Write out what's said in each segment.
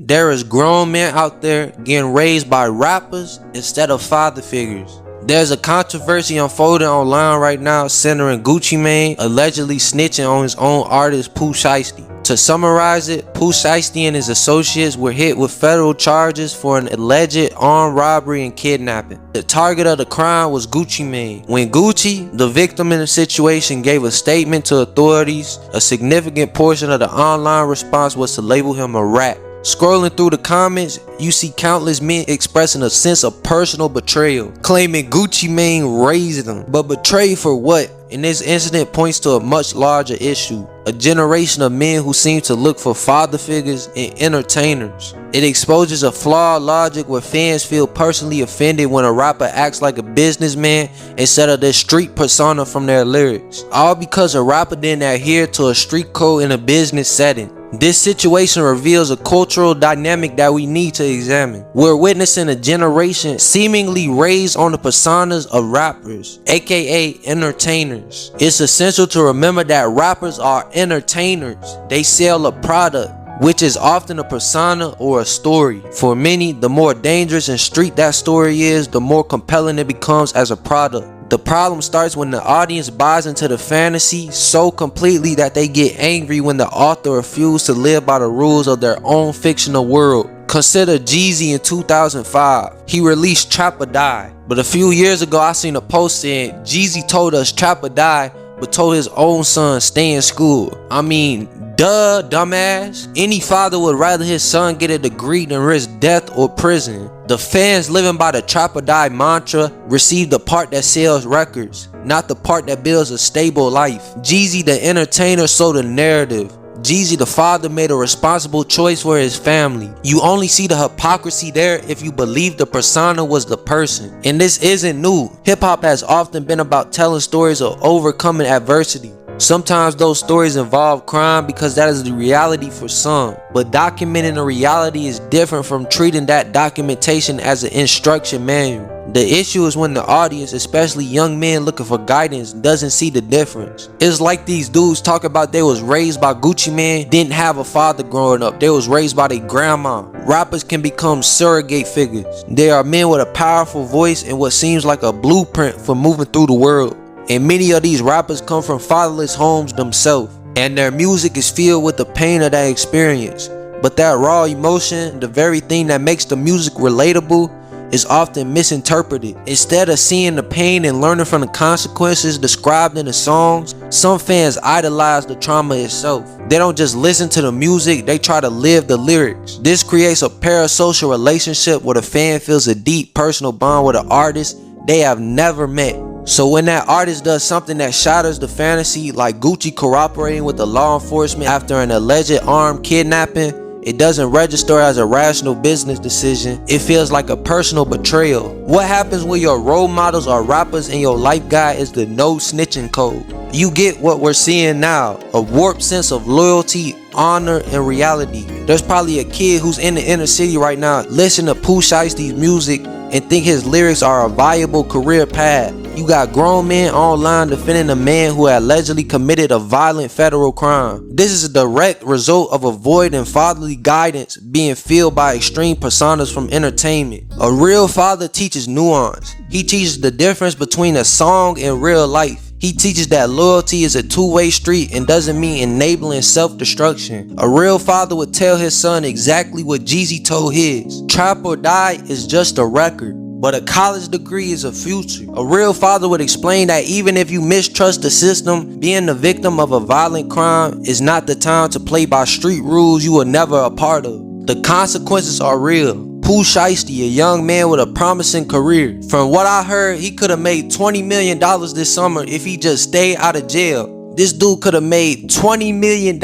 There is grown men out there getting raised by rappers instead of father figures. There's a controversy unfolding online right now centering Gucci Mane allegedly snitching on his own artist Pooh Shiesty. To summarize it, Pooh Shiesty and his associates were hit with federal charges for an alleged armed robbery and kidnapping. The target of the crime was Gucci Mane. When Gucci, the victim in the situation, gave a statement to authorities, a significant portion of the online response was to label him a rat. Scrolling through the comments, you see countless men expressing a sense of personal betrayal, claiming Gucci Mane raised them. But betrayed for what? And this incident points to a much larger issue. A generation of men who seem to look for father figures and entertainers. It exposes a flawed logic where fans feel personally offended when a rapper acts like a businessman instead of their street persona from their lyrics. All because a rapper didn't adhere to a street code in a business setting. This situation reveals a cultural dynamic that we need to examine. We're witnessing a generation seemingly raised on the personas of rappers, aka entertainers. It's essential to remember that rappers are entertainers. They sell a product, which is often a persona or a story. For many, the more dangerous and street that story is, the more compelling it becomes as a product. The problem starts when the audience buys into the fantasy so completely that they get angry when the author refuses to live by the rules of their own fictional world. Consider Jeezy in 2005. He released Trap or Die. But a few years ago I seen a post saying Jeezy told us Trap or Die, but told his own son stay in school. I mean, duh, dumbass. Any father would rather his son get a degree than risk death or prison. The fans living by the Trap or Die mantra receive the part that sells records, not the part that builds a stable life. Jeezy the entertainer sold a narrative. Jeezy the father made a responsible choice for his family. You only see the hypocrisy there if you believe the persona was the person. And this isn't new. Hip hop has often been about telling stories of overcoming adversity. Sometimes those stories involve crime because that is the reality for some. But documenting the reality is different from treating that documentation as an instruction manual. The issue is when the audience, especially young men looking for guidance, doesn't see the difference. It's like these dudes talk about they was raised by Gucci Mane, didn't have a father growing up. They was raised by their grandma. Rappers can become surrogate figures. They are men with a powerful voice and what seems like a blueprint for moving through the world. And many of these rappers come from fatherless homes themselves, and their music is filled with the pain of that experience. But that raw emotion, the very thing that makes the music relatable, is often misinterpreted. Instead of seeing the pain and learning from the consequences described in the songs, some fans idolize the trauma itself. They don't just listen to the music, they try to live the lyrics. This creates a parasocial relationship where the fan feels a deep personal bond with an artist they have never met. So when that artist does something that shatters the fantasy, like Gucci cooperating with the law enforcement after an alleged armed kidnapping, it doesn't register as a rational business decision. It feels like a personal betrayal. What happens when your role models or rappers and your life guide is the no snitching code? You get what we're seeing now, a warped sense of loyalty, honor, and reality. There's probably a kid who's in the inner city right now listening to Pooh Shiesty's music and think his lyrics are a viable career path. You got grown men online defending a man who allegedly committed a violent federal crime. This is a direct result of a void in fatherly guidance being filled by extreme personas from entertainment. A real father teaches nuance. He teaches the difference between a song and real life. He teaches that loyalty is a two-way street and doesn't mean enabling self-destruction. A real father would tell his son exactly what Jeezy told his. Trap or Die is just a record, but a college degree is a future. A real father would explain that even if you mistrust the system, being the victim of a violent crime is not the time to play by street rules you were never a part of. The consequences are real. Pooh Shiesty, a young man with a promising career. From what I heard, he could have made $20 million this summer if he just stayed out of jail. This dude could have made $20 million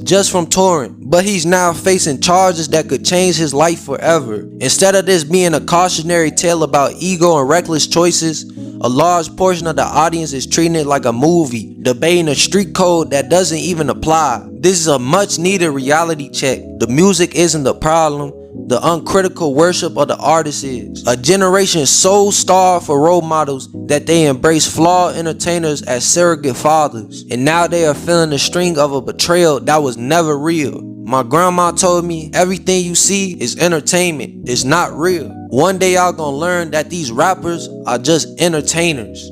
just from touring, but he's now facing charges that could change his life forever. Instead of this being a cautionary tale about ego and reckless choices, a large portion of the audience is treating it like a movie, debating a street code that doesn't even apply. This is a much needed reality check. The music isn't the problem. the uncritical worship of the artist is. A generation so starved for role models that they embrace flawed entertainers as surrogate fathers, and now they are feeling the sting of a betrayal that was never real. My grandma told me everything you see is entertainment, it's not real. One day y'all gonna learn that these rappers are just entertainers.